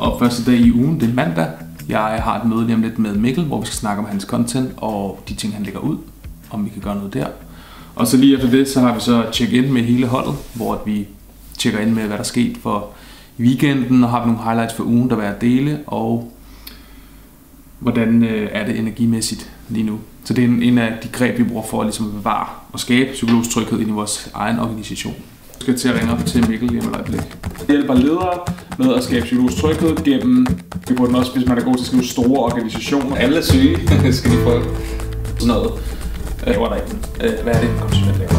Og første dag i ugen, det er mandag. Jeg har et møde lige om lidt med Mikkel, hvor vi skal snakke om hans content og de ting, han lægger ud, om vi kan gøre noget der. Og så lige efter det, så har vi så check-in med hele holdet, hvor vi tjekker ind med, hvad der er sket for weekenden, og har vi nogle highlights for ugen, der vil jeg dele, og hvordan er det energimæssigt lige nu. Så det er en af de greb, vi bruger for at ligesom bevare og skabe psykologisk tryghed ind i vores egen organisation. Jeg skal til at ringe op til Mikkel lige om et øjeblik. Det hjælper ledere med at skabe psykologisk tryghed gennem, vi bruger den også, hvis man er god til at skrive store organisationer. Alle er syge, skal de prøve sådan noget. Hvad er det, en konsulent laver?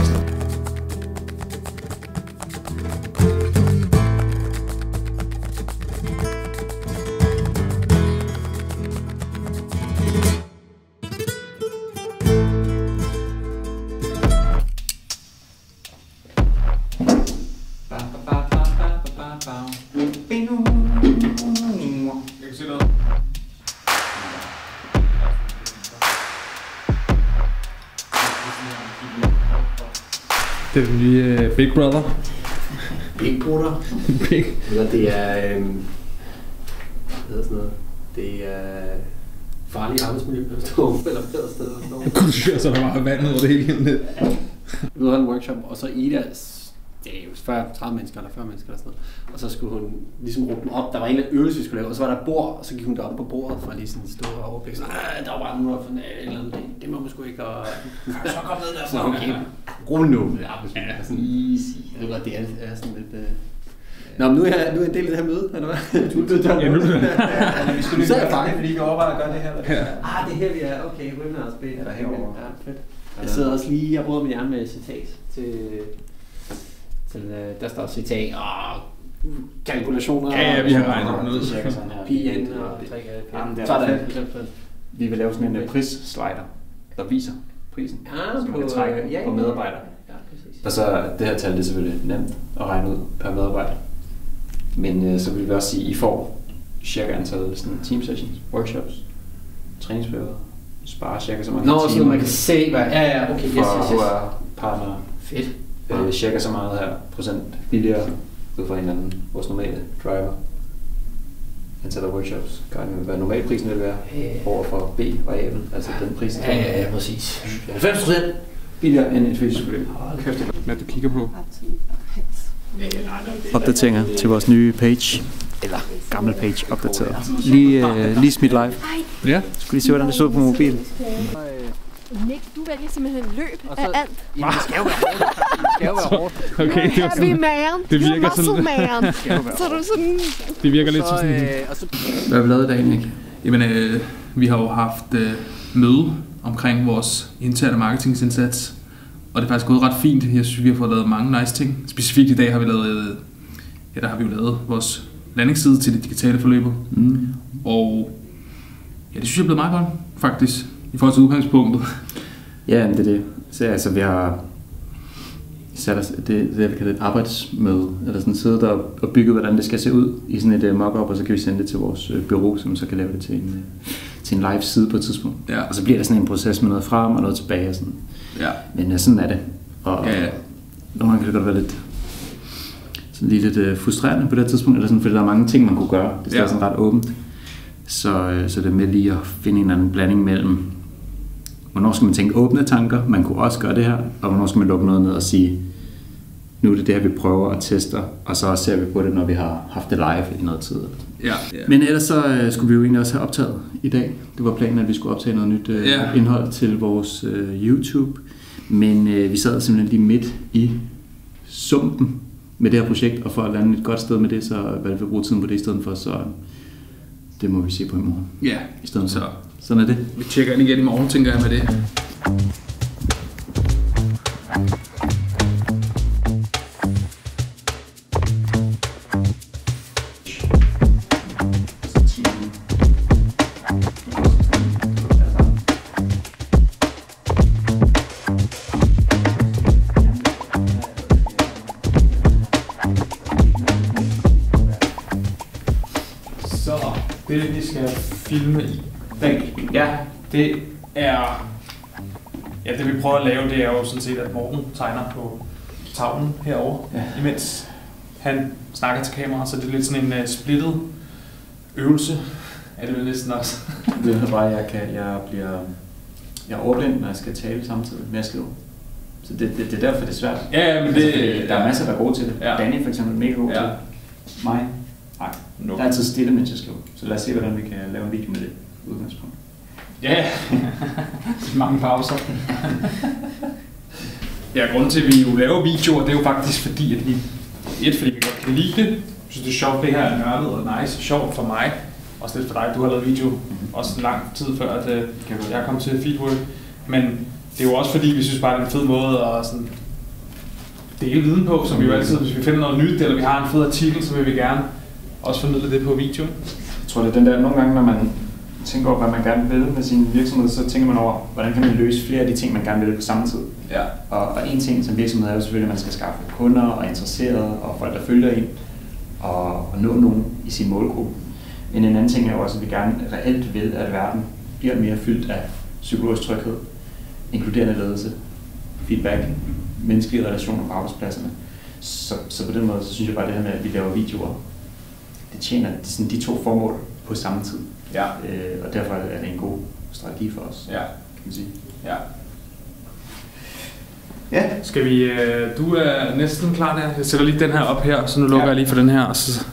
Det er den nye Big Brother. Big Brother? Big. Eller det er... hvad er sådan noget? Det er... farlig arbejdsmiljø, eller bedre steder. Kunne du syre, så der var vand over det hele hjemme? Vi havde en workshop, og så Ida, det er jo 30 mennesker eller 40 mennesker eller sådan noget. Og så skulle hun ligesom råbe dem op. Der var en eller anden øvelse, vi skulle lave, og så var der et bord, og så gik hun derop på bordet for at lige sådan stå og overblik. Der var bare nogen, der fandt et eller andet, det må man sgu ikke, og... så kom ned der. Så okay, rolig nu. Ja, sådan easy. Det er sådan lidt... Nå, men nu er jeg en del af det her møde, eller hvad? Du er blevet dømt. Ja, nu er det. Vi skulle lige være fange, fordi vi overvejer at gøre det her. Det er her, vi er. Okay, webinars B. Er der herovre? Ja, fedt. Jeg sidder også lige, jeg bruger min hjerne med citat til der står citat og kalkulationer. Ja, vi har regnet noget. Cirka sådan her. PN og 3G. Så er der vi vil lave sådan en prisslider, der viser prisen, som man kan trække på medarbejdere. Ja, præcis. Og så det her tal, det er selvfølgelig nemt at regne ud per medarbejder. Men så vil vi også sige, at I får cirka antallet sådan team sessions, workshops, træningsperioder, sparer cirka så mange timer. Så man kan se, hvad... Ja, okay, yes. HR-partnere. Fedt. Cirka så meget her procent billigere ud fra en eller anden vores normale driver. Antallet af workshops gange hvad normalprisen vil være over for B-variabel, altså den pris. Ja, præcis. 90% billigere end et fysisk forløb. Hvad du kigger på? Opdateringer til vores nye page, eller gammel page opdateret. Lige smidt live. Ja. Skulle lige se, hvordan det så på mobil. Nick, du vælger simpelthen løb af alt. Ja, det skal jo være hårdt. Okay, det var sådan. Det virker sådan. Så du sådan. Det virker lidt som sådan. Hvad har vi lavet i dag, Nick? Jamen, vi har jo haft møde omkring vores interne marketingsindsats. Og det er faktisk gået ret fint. Jeg synes, vi har fået lavet mange nice ting. Specifikt i dag har vi lavet, vores landingsside til de digitale forløber. Og ja, det synes jeg er blevet meget godt, faktisk, i forhold til udgangspunktet. Ja, det er det. Så altså, vi har sat det vi kalder et arbejdsmøde, eller sådan siddet der og bygget, hvordan det skal se ud i sådan et mock-up, og så kan vi sende det til vores bureau, som så kan lave det til en live side på et tidspunkt. Ja. Og så bliver der sådan en proces med noget frem og noget tilbage. Og sådan. Ja. Men sådan er det. Og ja. Nogle gange kan det godt være lidt frustrerende på det tidspunkt, eller sådan, fordi der er mange ting, man kunne gøre. Det er sådan ret åbent. Så det er med lige at finde en eller anden blanding mellem, hvornår skal man tænke åbne tanker, man kunne også gøre det her, og hvornår skal man lukke noget ned og sige, nu er det her, vi prøver at teste, og så ser vi på det, når vi har haft det live i noget tid. Ja. Men ellers så skulle vi jo egentlig også have optaget i dag. Det var planen, at vi skulle optage noget nyt indhold til vores YouTube. Men vi sad simpelthen lige midt i sumpen med det her projekt, og for at lande et godt sted med det, så valgte vi at bruge tiden på det i stedet for, så det må vi se på i morgen. Ja, i stedet så. Sådan er det. Vi tjekker ind igen i morgen, tænker jeg med det. Det vi skal filme i dag, det er... Ja, det vi prøver at lave, det er jo sådan set, at Morten tegner på tavlen herovre, imens han snakker til kameraet, så det er lidt sådan en splittet øvelse, er det vel næsten også. Det er bare, at jeg er overblind, når jeg skal tale samtidig med at skrive. Så det er derfor, det er svært. Ja, men der er masser, der er gode til det. Ja. Danny for eksempel er mega god til det. Mig? Nej. Der er altid stille, mens jeg skriver. Så lad os se, hvordan vi kan lave en video med det udgangspunkt. Ja, mange pauser. Ja, grunden til, at vi jo laver videoer, det er jo faktisk fordi, at fordi vi godt kan lide det. Jeg synes, det er sjovt, det her er nørdet og nice og sjovt for mig. Også lidt for dig, du har lavet video. Også lang tid før, at jeg kom til Feedwork. Men det er jo også fordi, vi synes bare, det er en fed måde at sådan dele viden på, som vi jo altid, hvis vi finder noget nyt, eller vi har en fed artikel, så vil vi gerne også formidle det på video. Jeg tror, det er den der, nogle gange, når man tænker over, hvad man gerne vil med sin virksomhed, så tænker man over, hvordan kan man løse flere af de ting, man gerne vil på samme tid. Ja. Og en ting som virksomhed er jo selvfølgelig, at man skal skaffe kunder og interesserede og folk, der følger en, og nå nogen i sin målgruppe. Men en anden ting er jo også, at vi gerne reelt vil, at verden bliver mere fyldt af psykologisk tryghed, inkluderende ledelse, feedback, menneskelige relationer på arbejdspladserne. Så på den måde, så synes jeg bare, det her med, at vi laver videoer, det tjener sådan de to formål på samme tid. Ja. Og derfor er det en god strategi for os, Ja. kan man sige. Ja. Ja. Skal vi, du er næsten klar der. Jeg sætter lige den her op her, så nu lukker jeg lige for den her. Så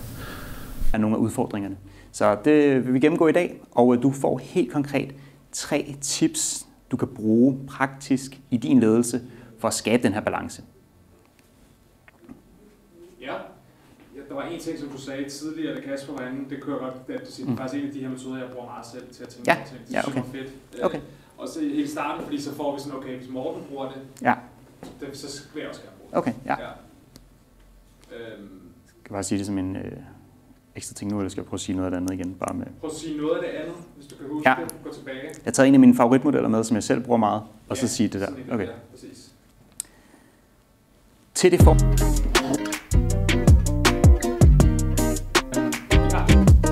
er nogle af udfordringerne. Så det vil vi gennemgå i dag, og du får helt konkret 3 tips, du kan bruge praktisk i din ledelse for at skabe den her balance. Ja, der var en ting, som du sagde tidligere, da Kasper var inde, det kører godt, det er faktisk en af de her metoder, jeg bruger meget selv til at tænke over ting. Det er super fedt. Okay. Og så helt starten, fordi så får vi sådan, okay, hvis Morten bruger det, så vil jeg også gerne bruge det. Okay, ja. Jeg kan bare sige det som en ekstra ting nu, eller skal jeg prøve at sige noget af det andet igen? Bare med. Prøv at sige noget af det andet, hvis du kan huske det. Gå tilbage. Jeg har taget en af mine favoritmodeller med, som jeg selv bruger meget, og så sige det der. Okay. Ja, præcis. Til det form.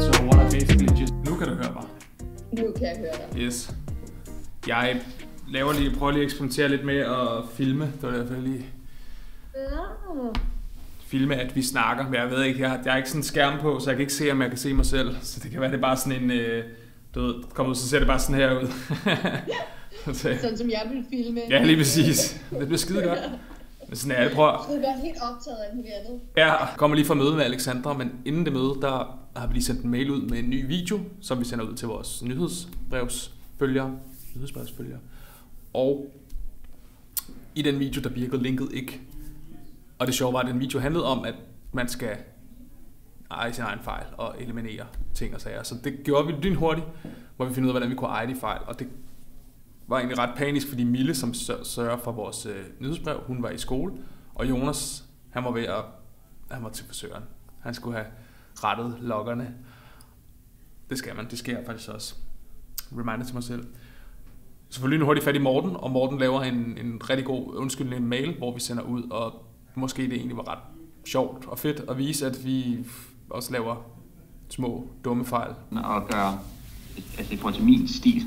So what I basically just... Nu kan du høre mig. Nu kan jeg høre dig. Yes. Jeg prøver lige at eksperimentere lidt med at filme. Det var derfor lige... Filme, at vi snakker, men jeg ved ikke, jeg har ikke sådan en skærm på, så jeg kan ikke se, om jeg kan se mig selv. Så det kan være, det er bare sådan en, du ved, kommer ud, så ser det bare sådan her ud. Sådan som jeg vil filme. Ja, lige præcis. Det bliver skide godt. Men sådan er det, prøv. Du er godt helt optaget af det andet. Ja, kommer lige fra møde med Alexandra, men inden det møde, der har vi lige sendt en mail ud med en ny video, som vi sender ud til vores nyhedsbrevsfølgere. Og i den video, der virkede linket ikke. Og det sjove var, at den video handlede om, at man skal eje sin egen fejl og eliminere ting og sager. Så det gjorde vi lynhurtigt, hvor vi fandt ud af, hvordan vi kunne eje de fejl. Og det var egentlig ret panisk, fordi Mille, som sørger for vores nyhedsbrev, hun var i skole. Og Jonas, han var til frisøren. Han skulle have rettet loggerne. Det skal man. Det sker faktisk også. Reminder til mig selv. Så får vi lynhurtigt fat i Morten, og Morten laver en rigtig god undskyldende mail, hvor vi sender ud, og måske det egentlig var ret sjovt og fedt at vise, at vi også laver små, dumme fejl. Og gøre, altså i forhold til min stil,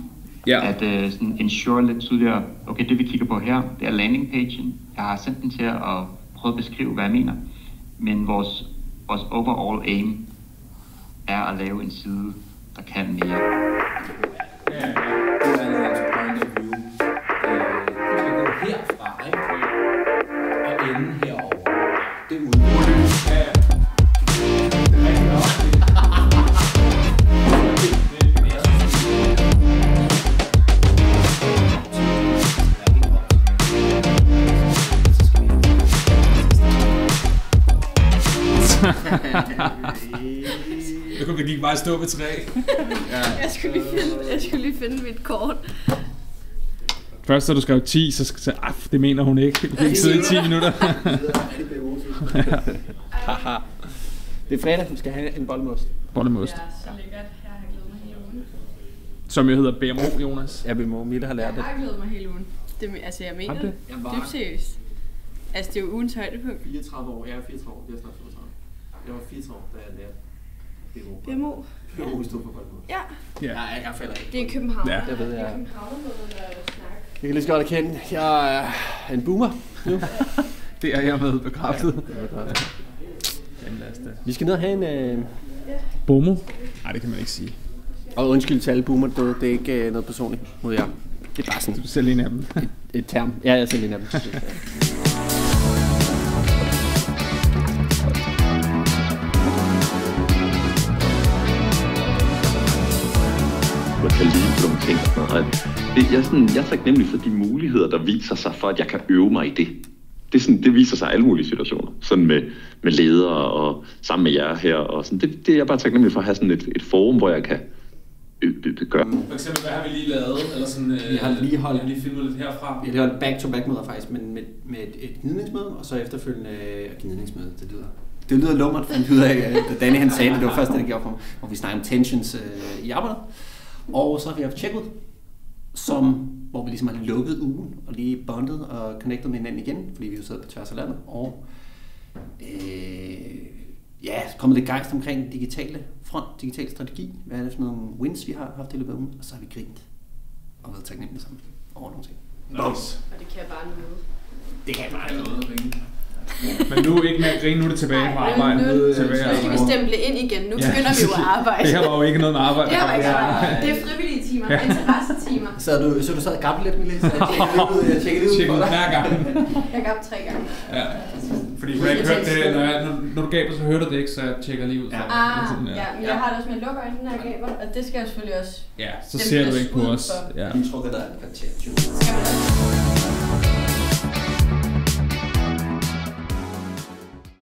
at sådan ensure lidt tydeligere, okay, det vi kigger på her, det er landingpagen. Jeg har sendt den til at prøve at beskrive, hvad jeg mener. Men vores overall aim er at lave en side, der kan mere. Det er altså point of view. Du skal gå herfra, ikke? Og ende herovre. Det er ude. Det gik bare stå ved 3. Jeg skulle lige finde mit kort. Først da du skrev 10, så skal jeg sige, det mener hun ikke. Du kan ikke sidde i 10 minutter. Det er fredag, du skal have en bollemost. Bollemost. Ja, så lækkert. Jeg har glædet mig hele ugen. Som jo hedder BMO, Jonas. Ja, BMO. Mille har lært det. Jeg har glædet mig hele ugen. Altså, jeg mener det. Dybt seriøst. Altså, det er jo ugens højdepunkt. 34 år. Jeg er 34 år. Jeg er snart 35. Jeg var 34 år, da jeg lærte BMO. BMO. BMO stod for bollemost. Ja. Jeg falder ikke. Det er København. Ja. Det ved jeg. Det er København-måde at snakke. Jeg kan lige så godt erkende, jeg er en boomer nu. Det er jeg med bekræftet. Vi skal ned og have en... Bomo. Nej, det kan man ikke sige. Og undskyld til alle boomer døde, det er ikke noget personligt mod jer. Det er bare sådan Du er selv en af dem. et term. Ja, jeg er selv en af dem. Jeg kan lide nogle ting og sådan noget. Jeg er taknemmelig for de muligheder, der viser sig for, at jeg kan øve mig i det. Det viser sig i alle mulige situationer. Sådan med ledere og sammen med jer her. Og sådan. Det er jeg bare taknemmelig for at have sådan et forum, hvor jeg kan gøre. For eksempel, hvad har vi lige lavet? Eller sådan, vi har lige filmet lidt herfra. Vi har holdt back-to-back møder faktisk, men med et gnidningsmøde, og så efterfølgende gnidningsmøde. Det lyder lummert, fandt ud af, da Danny han sagde det. Det var først, det gjorde for mig, hvor vi snakkede om tensions i arbejdet. Og så har vi haft check-ud, hvor vi ligesom har lukket ugen, og lige bondet og connectet med hinanden igen, fordi vi jo sidder på tværs af landet, og kommet lidt gejst omkring digitale strategi. Hvad er det for nogle wins, vi har haft i løbet af ugen, og så har vi grint og været taknemmelige sammen over nogle ting. Nice. Og det kan bare noget. Det kan bare noget. Men nu ikke mere grine, nu er det tilbage på arbejde. Nu skal vi stemple ind igen. Nu begynder vi jo at arbejde. Det her var jo ikke noget med arbejde. Det er frivillige timer, interessetimer. Så du sad og gabbede lidt, Mille? Så jeg tjekkede det ud for dig. Hver gang. Jeg gabbede 3 gange. Ja. Fordi jeg ikke hørte det, når du gaber, så hørte du det ikke, så jeg tjekker lige ud. Men jeg har det også med at lukke øjnene, når jeg gaber, og det skal jeg selvfølgelig også. Ja, så ser du ikke på os. Jeg tror, det der er et kvarter. Skal man også?